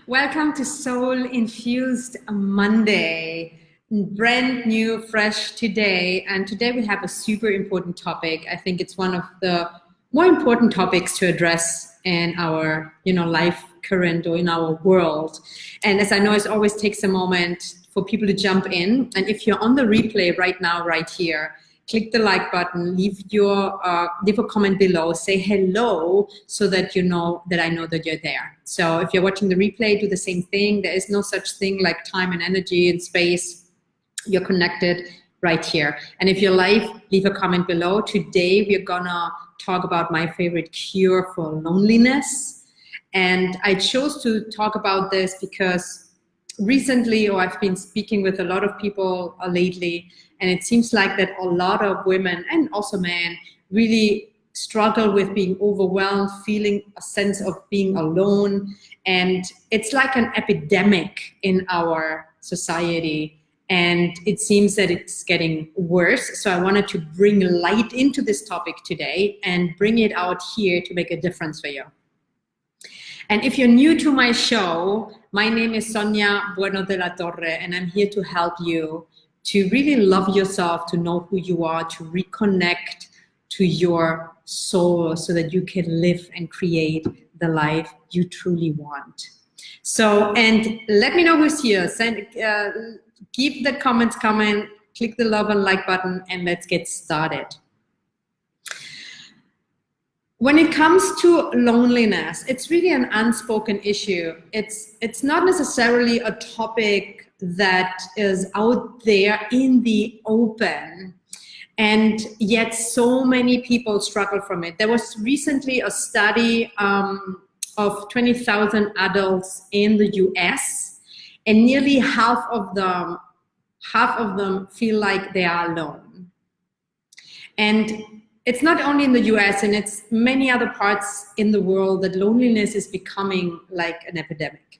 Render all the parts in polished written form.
Welcome to Soul Infused Monday. Brand new, fresh today. And today we have a super important topic. I think it's one of the more important topics to address in our, life current or in our world. And as I know, it always takes a moment for people to jump in. And if you're on the replay right now, right here, click the like button, leave a comment below, say hello so that you know that I know that you're there. So if you're watching the replay, do the same thing. There is no such thing like time and energy and space. You're connected right here. And if you're live, leave a comment below. Today, we're gonna talk about my favorite cure for loneliness. And I chose to talk about this because recently, or I've been speaking with a lot of people lately, and it seems like that a lot of women and also men really struggle with being overwhelmed, feeling a sense of being alone. And it's like an epidemic in our society. And it seems that it's getting worse. So I wanted to bring light into this topic today and bring it out here to make a difference for you. And if you're new to my show, my name is Sonia Bueno de la Torre, and I'm here to help you to really love yourself, to know who you are, to reconnect to your soul so that you can live and create the life you truly want. So, and let me know who's here. Keep the comments coming, click the love and like button, and let's get started. When it comes to loneliness, it's really an unspoken issue. It's not necessarily a topic that is out there in the open, and yet so many people struggle from it. There was recently a study of 20,000 adults in the US, and nearly half of them feel like they are alone. And it's not only in the US, and it's many other parts in the world that loneliness is becoming like an epidemic.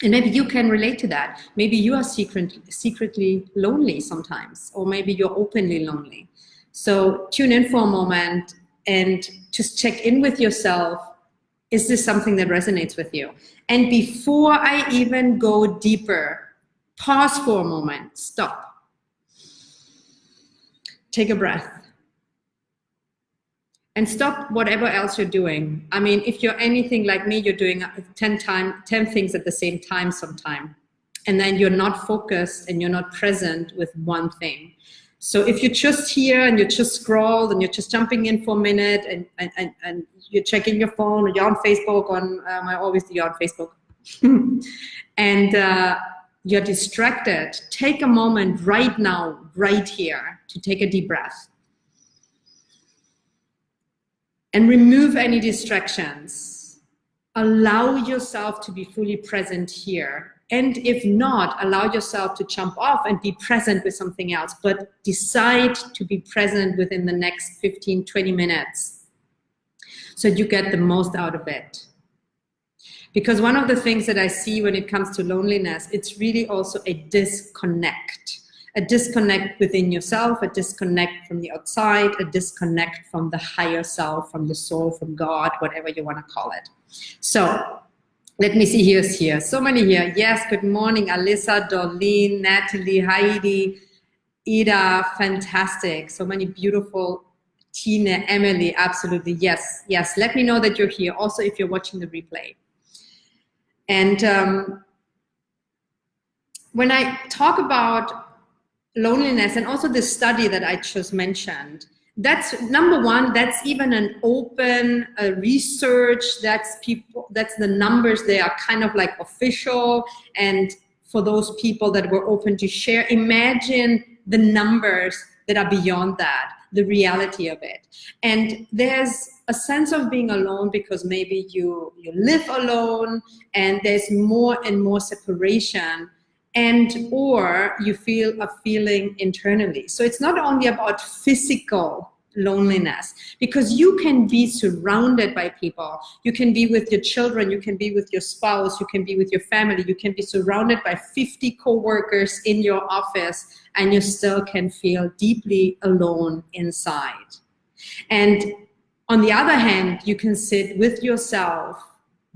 And maybe you can relate to that. Maybe you are secretly lonely sometimes, or maybe you're openly lonely. So tune in for a moment and just check in with yourself. Is this something that resonates with you? And before I even go deeper, pause for a moment, stop. Take a breath. And stop whatever else you're doing. I mean, if you're anything like me, you're doing 10 things at the same time sometime. And then you're not focused and you're not present with one thing. So if you're just here and you just scrolled and you're just jumping in for a minute and you're checking your phone, or you're on Facebook, I always do, you're on Facebook. And you're distracted, take a moment right now, right here, to take a deep breath. And remove any distractions. Allow yourself to be fully present here. And if not, allow yourself to jump off and be present with something else. But decide to be present within the next 15, 20 minutes so you get the most out of it. Because one of the things that I see when it comes to loneliness, it's really also a disconnect. A disconnect within yourself, a disconnect from the outside, a disconnect from the higher self, from the soul, from God, whatever you want to call it. So let me see who's here. So many here. Yes, good morning, Alyssa, Dorleen, Natalie, Heidi, Ida, fantastic. So many beautiful, Tina, Emily, absolutely, yes, yes. Let me know that you're here, also if you're watching the replay. And when I talk about loneliness, and also the study that I just mentioned, that's number one, that's even an open research, that's the numbers, they are kind of like official, and for those people that were open to share, imagine the numbers that are beyond that, the reality of it. And there's a sense of being alone because maybe you live alone, and there's more and more separation, and or you feel a feeling internally. So it's not only about physical loneliness, because you can be surrounded by people. You can be with your children, you can be with your spouse, you can be with your family, you can be surrounded by 50 co-workers in your office, and you still can feel deeply alone inside. And on the other hand, you can sit with yourself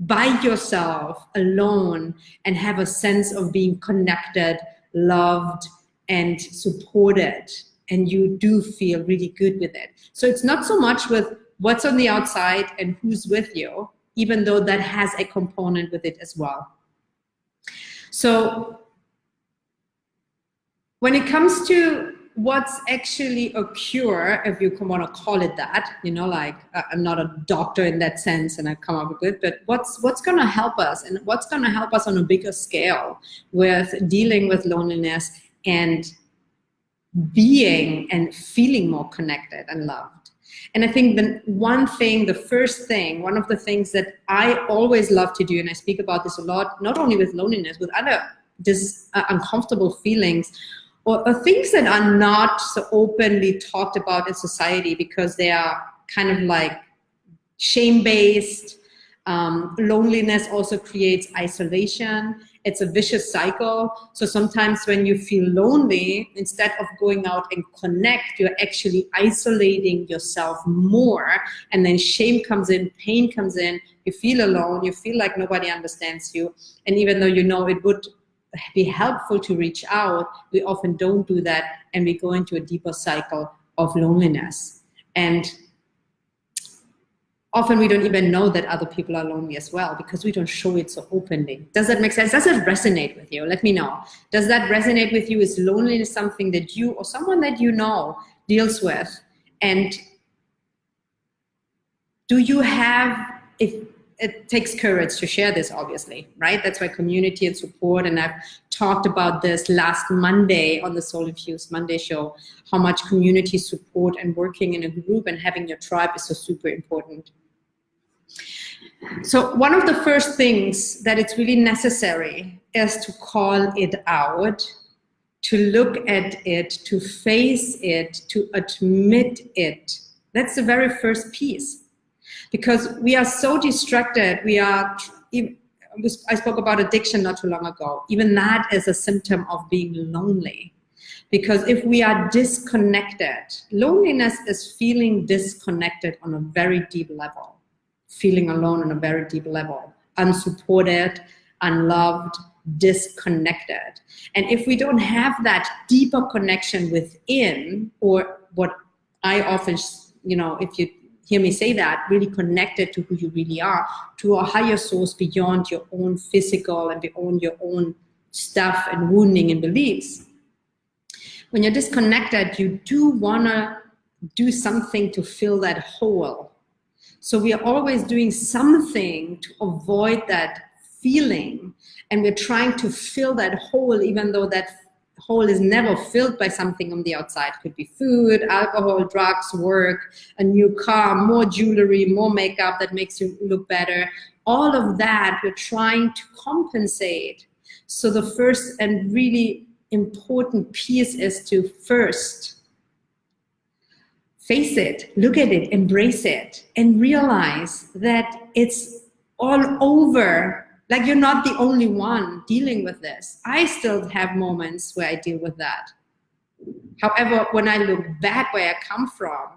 by yourself, alone, and have a sense of being connected, loved, and supported. And you do feel really good with it. So it's not so much with what's on the outside and who's with you, even though that has a component with it as well. So when it comes to what's actually a cure, if you want to call it that, you know, like I'm not a doctor in that sense and I come up with it, but what's going to help us, and what's going to help us on a bigger scale with dealing with loneliness and being and feeling more connected and loved. And I think the first thing, one of the things that I always love to do, and I speak about this a lot, not only with loneliness, with other uncomfortable feelings, or things that are not so openly talked about in society because they are kind of like shame-based. Loneliness also creates isolation. It's a vicious cycle. So sometimes when you feel lonely, instead of going out and connect, you're actually isolating yourself more. And then shame comes in, pain comes in, you feel alone, you feel like nobody understands you. And even though you know it would be helpful to reach out, we often don't do that, and we go into a deeper cycle of loneliness. And often we don't even know that other people are lonely as well because we don't show it so openly. Does that make sense? Does it resonate with you? Let me know. Does that resonate with you? Is loneliness something that you or someone that you know deals with? And do you have, if it takes courage to share this, obviously, right? That's why community and support, and I've talked about this last Monday on the Soul Infused Monday show, how much community support and working in a group and having your tribe is so super important. So one of the first things that it's really necessary is to call it out, to look at it, to face it, to admit it. That's the very first piece. Because we are so distracted, I spoke about addiction not too long ago. Even that is a symptom of being lonely. Because if we are disconnected, loneliness is feeling disconnected on a very deep level, feeling alone on a very deep level, unsupported, unloved, disconnected. And if we don't have that deeper connection within, or what I often, if you hear me say that, really connected to who you really are, to a higher source beyond your own physical and beyond your own stuff and wounding and beliefs. When you're disconnected, you do want to do something to fill that hole. So we are always doing something to avoid that feeling, and we're trying to fill that hole, even though that hole is never filled by something on the outside. It could be food, alcohol, drugs, work, a new car, more jewelry, more makeup that makes you look better. All of that we're trying to compensate. So the first and really important piece is to first face it, look at it, embrace it, and realize that it's all over. Like, you're not the only one dealing with this. I still have moments where I deal with that. However, when I look back where I come from,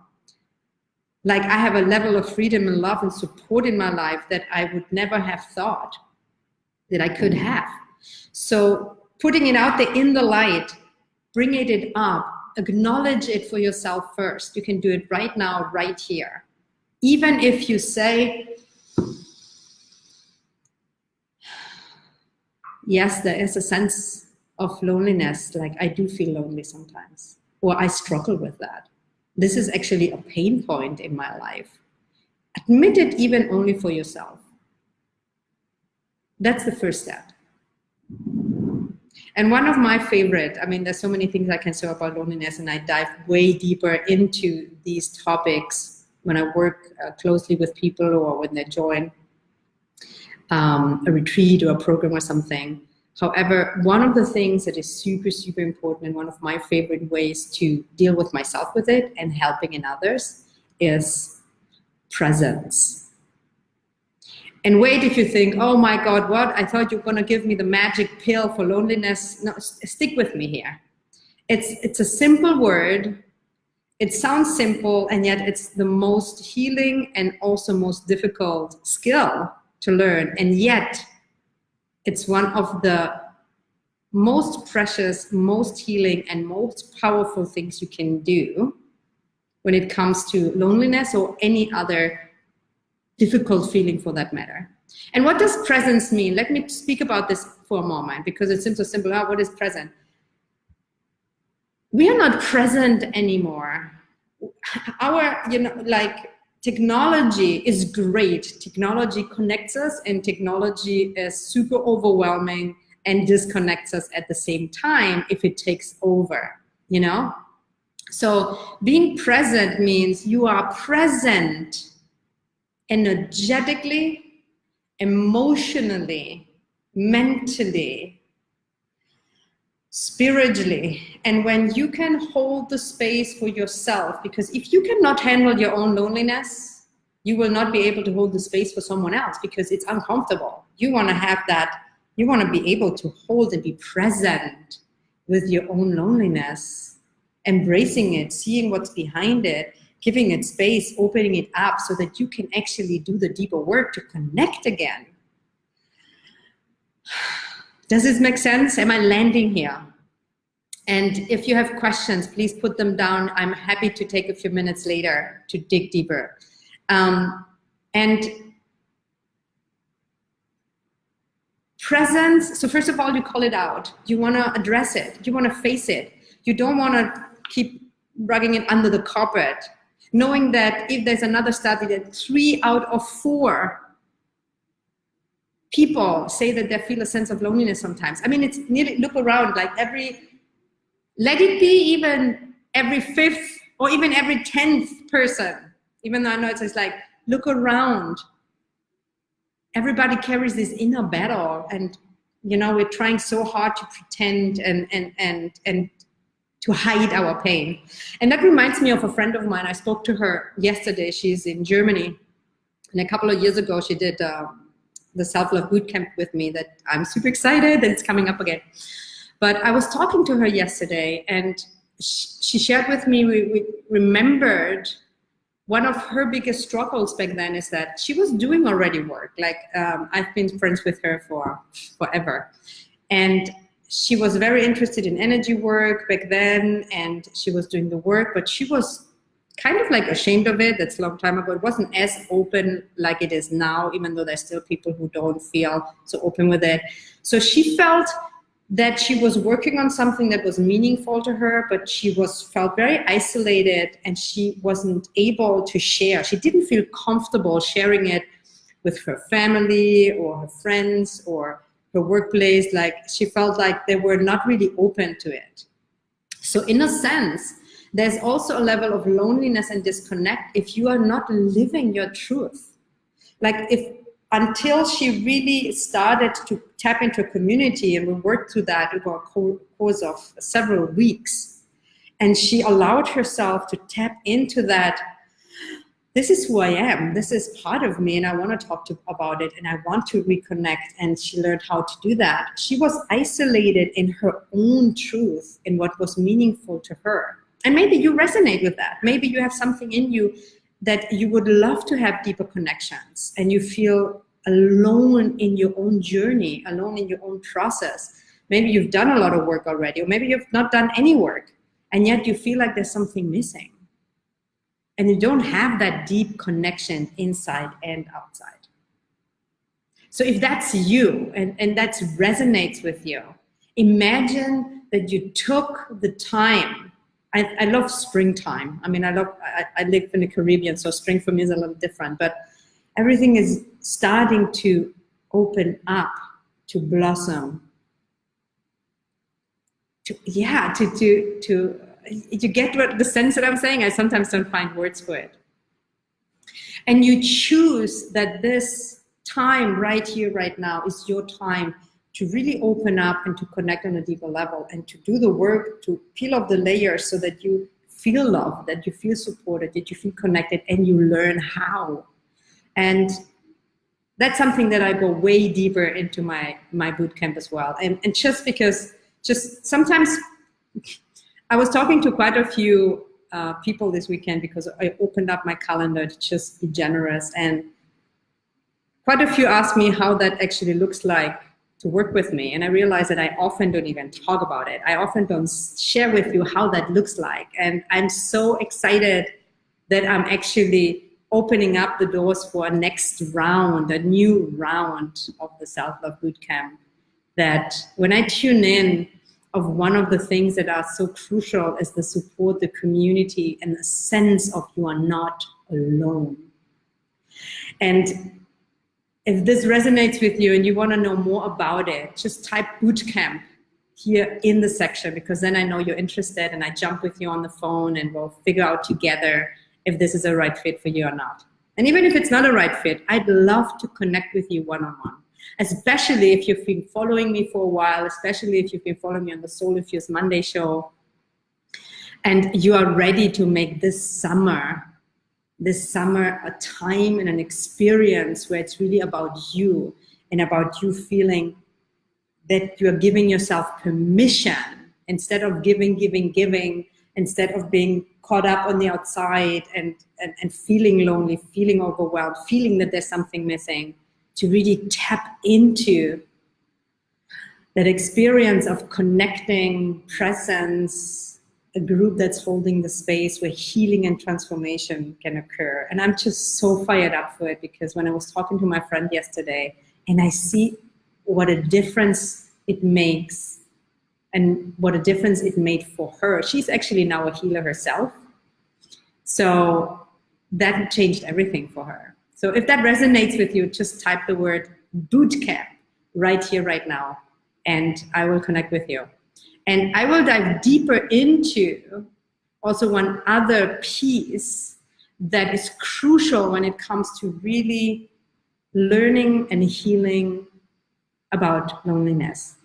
like, I have a level of freedom and love and support in my life that I would never have thought that I could have. So putting it out there in the light, bringing it up, acknowledge it for yourself first. You can do it right now, right here. Even if you say, yes, there is a sense of loneliness, like I do feel lonely sometimes, or I struggle with that. This is actually a pain point in my life. Admit it even only for yourself. That's the first step. And one of my favorite, there's so many things I can say about loneliness, and I dive way deeper into these topics when I work closely with people or when they join a retreat or a program or something. However, one of the things that is super, super important, and one of my favorite ways to deal with myself with it and helping in others, is presence. And wait, if you think, oh my God, what? I thought you were going to give me the magic pill for loneliness. No, stick with me here. It's a simple word. It sounds simple, and yet it's the most healing and also most difficult skill to learn. And yet, it's one of the most precious, most healing, and most powerful things you can do when it comes to loneliness or any other difficult feeling for that matter. And what does presence mean? Let me speak about this for a moment, because it seems so simple. What is present? We are not present anymore. Our, technology is great. Technology connects us, and technology is super overwhelming and disconnects us at the same time if it takes over, So being present means you are present energetically, emotionally, mentally, spiritually. And when you can hold the space for yourself, because if you cannot handle your own loneliness, you will not be able to hold the space for someone else, because it's uncomfortable. You want to have that, you want to be able to hold and be present with your own loneliness, embracing it, seeing what's behind it, giving it space, opening it up so that you can actually do the deeper work to connect again. Does this make sense? Am I landing here? And if you have questions, please put them down. I'm happy to take a few minutes later to dig deeper. And presence, so first of all, you call it out. You want to address it. You want to face it. You don't want to keep rugging it under the carpet, knowing that if there's another study that 3 out of 4 people say that they feel a sense of loneliness sometimes. I mean, it's nearly, look around, let it be even every 5th or even every 10th person, even though I know it's just look around. Everybody carries this inner battle, and, we're trying so hard to pretend and to hide our pain. And that reminds me of a friend of mine. I spoke to her yesterday. She's in Germany. And a couple of years ago, she did the self-love boot camp with me that I'm super excited that it's coming up again. But I was talking to her yesterday, and she shared with me, we remembered one of her biggest struggles back then is that she was doing already work. I've been friends with her for forever. And she was very interested in energy work back then, and she was doing the work, but she was kind of ashamed of it. That's a long time ago. It wasn't as open like it is now, even though there's still people who don't feel so open with it. So she felt that she was working on something that was meaningful to her, but she felt very isolated, and she wasn't able to share. She didn't feel comfortable sharing it with her family or her friends or her workplace. She felt like they were not really open to it. So in a sense, there's also a level of loneliness and disconnect if you are not living your truth. Until she really started to tap into a community, and we worked through that over a course of several weeks, and she allowed herself to tap into that, this is who I am, this is part of me, and I want to talk about it, and I want to reconnect, and she learned how to do that. She was isolated in her own truth, in what was meaningful to her. And maybe you resonate with that. Maybe you have something in you that you would love to have deeper connections, and you feel alone in your own journey, alone in your own process. Maybe you've done a lot of work already, or maybe you've not done any work, and yet you feel like there's something missing. And you don't have that deep connection inside and outside. So if that's you, and that resonates with you, imagine that you took the time. I love springtime. I mean, I live in the Caribbean, so spring for me is a little different, but everything is starting to open up, to blossom. You get what the sense that I'm saying? I sometimes don't find words for it. And you choose that this time right here, right now is your time to really open up and to connect on a deeper level, and to do the work, to peel off the layers so that you feel loved, that you feel supported, that you feel connected, and you learn how. And that's something that I go way deeper into my boot camp as well. And just because, sometimes I was talking to quite a few people this weekend, because I opened up my calendar to just be generous. And quite a few ask me how that actually looks like to work with me. And I realize that I often don't even talk about it. I often don't share with you how that looks like. And I'm so excited that I'm actually opening up the doors for a next round, a new round of the Self-Love Bootcamp. That when I tune in, of one of the things that are so crucial is the support, the community, and the sense of you are not alone. And if this resonates with you and you want to know more about it, just type bootcamp here in the section, because then I know you're interested and I jump with you on the phone and we'll figure out together if this is a right fit for you or not. And even if it's not a right fit, I'd love to connect with you one-on-one, especially if you've been following me for a while, especially if you've been following me on the Soul Infused Monday show, and you are ready to make this summer a time and an experience where it's really about you and about you feeling that you're giving yourself permission instead of giving, instead of being caught up on the outside and feeling lonely, feeling overwhelmed, feeling that there's something missing, to really tap into that experience of connecting, presence, a group that's holding the space where healing and transformation can occur. And I'm just so fired up for it, because when I was talking to my friend yesterday and I see what a difference it makes and what a difference it made for her. She's actually now a healer herself. So that changed everything for her. So if that resonates with you, just type the word bootcamp right here, right now, and I will connect with you. And I will dive deeper into also one other piece that is crucial when it comes to really learning and healing about loneliness.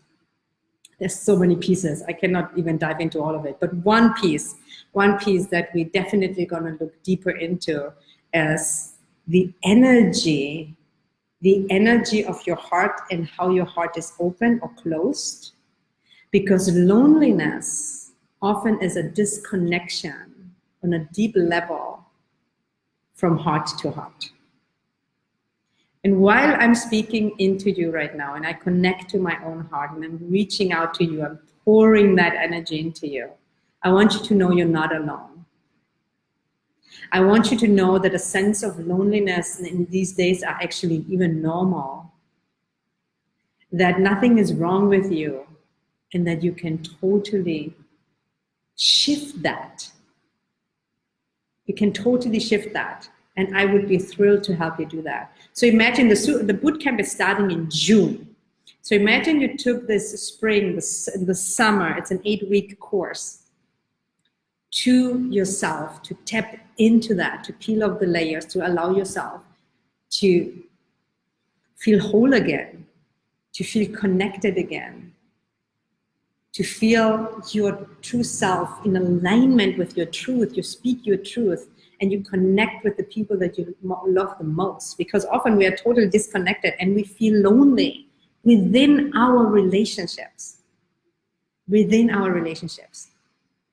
There's so many pieces. I cannot even dive into all of it. But one piece that we definitely going to look deeper into is the energy of your heart and how your heart is open or closed. Because loneliness often is a disconnection on a deep level from heart to heart. And while I'm speaking into you right now and I connect to my own heart and I'm reaching out to you, I'm pouring that energy into you, I want you to know you're not alone. I want you to know that a sense of loneliness in these days are actually even normal. That nothing is wrong with you and that you can totally shift that. You can totally shift that. And I would be thrilled to help you do that. So imagine the bootcamp is starting in June. So imagine you took this spring, the summer, it's an 8-week course, to yourself, to tap into that, to peel off the layers, to allow yourself to feel whole again, to feel connected again, to feel your true self in alignment with your truth. You speak your truth and you connect with the people that you love the most, because often we are totally disconnected and we feel lonely within our relationships.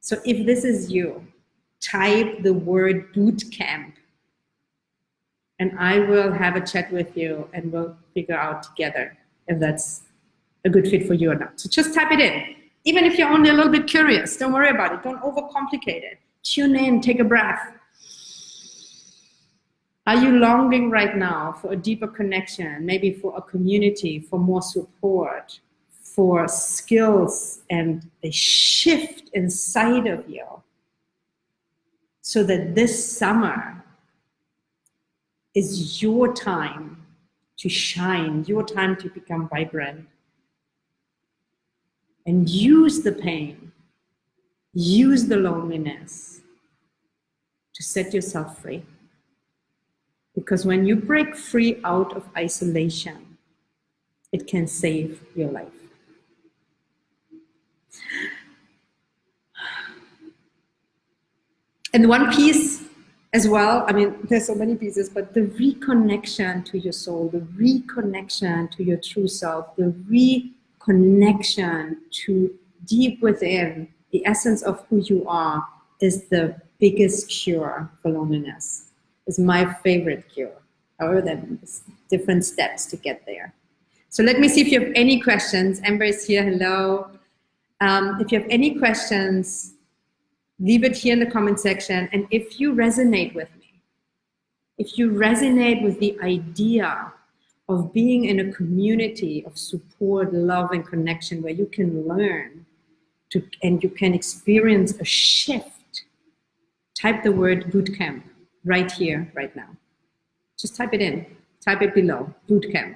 So if this is you, type the word bootcamp and I will have a chat with you and we'll figure out together if that's a good fit for you or not. So just type it in. Even if you're only a little bit curious, don't worry about it. Don't overcomplicate it. Tune in, take a breath. Are you longing right now for a deeper connection, maybe for a community, for more support, for skills and a shift inside of you, so that this summer is your time to shine, your time to become vibrant, and use the pain, use the loneliness to set yourself free. Because when you break free out of isolation, it can save your life. And one piece as well, I mean, there's so many pieces, but the reconnection to your soul, the reconnection to your true self, the reconnection to deep within the essence of who you are is the biggest cure for loneliness. Is my favorite cure. However, there's different steps to get there. So let me see if you have any questions. Amber is here, hello. If you have any questions, leave it here in the comment section. And if you resonate with me, if you resonate with the idea of being in a community of support, love, and connection where you can learn and you can experience a shift, type the word bootcamp right here, right now. Just type it in, type it below, bootcamp,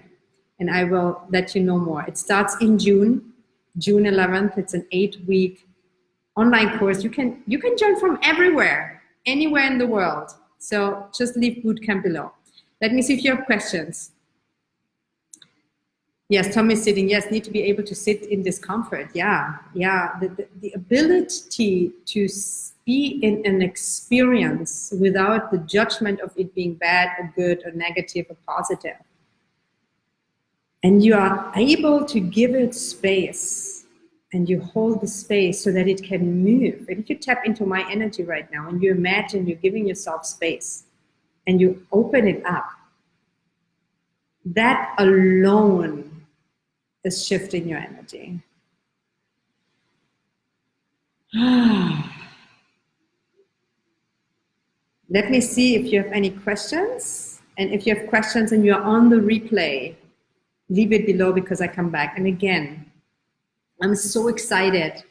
and I will let you know more. It starts in June 11th. It's an 8-week online course. You can join from everywhere, anywhere in the world. So just leave bootcamp below. Let me see if you have questions. Yes, Tom is sitting. Yes, need to be able to sit in discomfort. Yeah. The ability to be in an experience without the judgment of it being bad or good or negative or positive. And you are able to give it space and you hold the space so that it can move. And if you tap into my energy right now and you imagine you're giving yourself space and you open it up, that alone is shifting your energy. Let me see if you have any questions. And if you have questions and you're on the replay, leave it below because I come back. And again, I'm so excited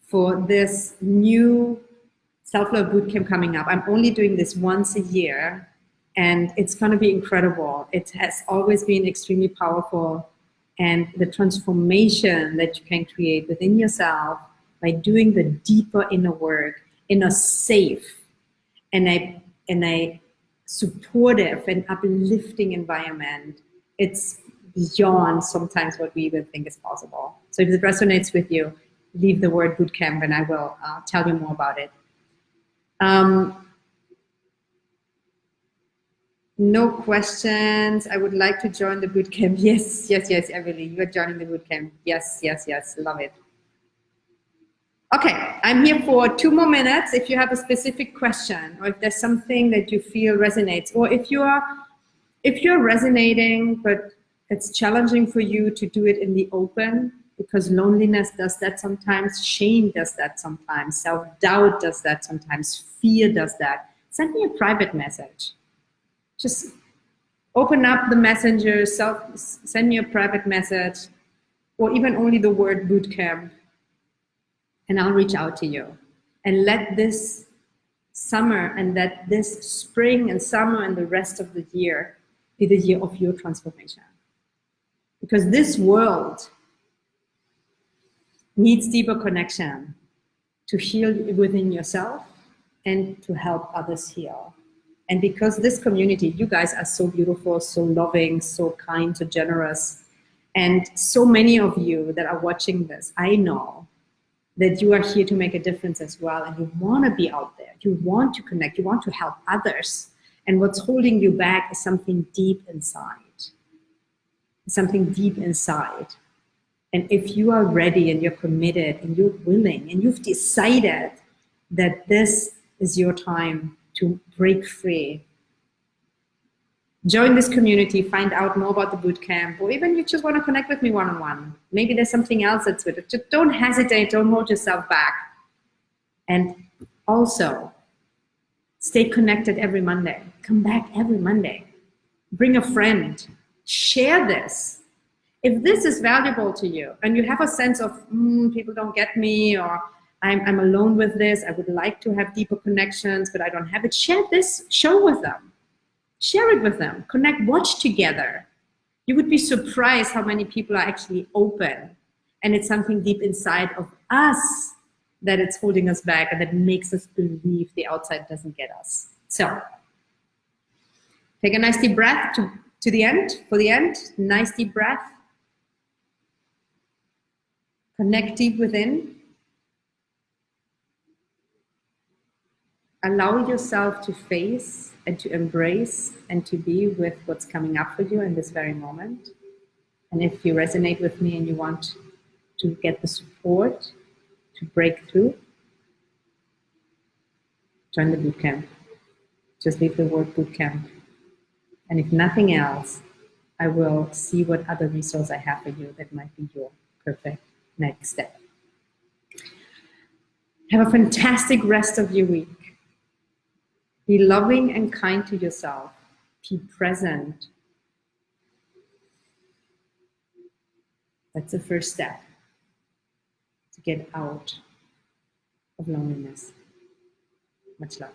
for this new self-love bootcamp coming up. I'm only doing this once a year and it's going to be incredible. It has always been extremely powerful. And the transformation that you can create within yourself by doing the deeper inner work in a safe and a supportive and uplifting environment, it's beyond sometimes what we even think is possible. So if it resonates with you, leave the word bootcamp and I will tell you more about it. No questions. I would like to join the bootcamp. Yes, Emily, you are joining the bootcamp. Yes, love it. Okay, I'm here for 2 more minutes. If you have a specific question or if there's something that you feel resonates, or if you're resonating, but it's challenging for you to do it in the open because loneliness does that sometimes, shame does that sometimes, self-doubt does that sometimes, fear does that, send me a private message. Just open up the messenger, send me a private message, or even only the word bootcamp, and I'll reach out to you. And let this summer and let this spring and summer and the rest of the year be the year of your transformation. Because this world needs deeper connection to heal within yourself and to help others heal. And because this community, you guys are so beautiful, so loving, so kind, so generous, and so many of you that are watching this, I know that you are here to make a difference as well, and you want to be out there. You want to connect. You want to help others. And what's holding you back is something deep inside. Something deep inside. And if you are ready and you're committed and you're willing and you've decided that this is your time to break free, join this community, find out more about the bootcamp, or even you just want to connect with me one-on-one. Maybe there's something else that's with it. Just don't hesitate, don't hold yourself back. And also, stay connected every Monday. Come back every Monday. Bring a friend. Share this. If this is valuable to you and you have a sense of people don't get me, or I'm alone with this, I would like to have deeper connections, but I don't have it, share this show with them. Share it with them. Connect, watch together. You would be surprised how many people are actually open. And it's something deep inside of us that it's holding us back and that makes us believe the outside doesn't get us. So take a nice deep breath to the end, for the end. Nice deep breath. Connect deep within. Allow yourself to face and to embrace and to be with what's coming up for you in this very moment. And if you resonate with me and you want to get the support to break through, join the bootcamp. Just leave the word bootcamp And if nothing else, I will see what other resource I have for you that might be your perfect next step. Have a fantastic rest of your week. Be loving and kind to yourself. Be present. That's the first step to get out of loneliness. Much love.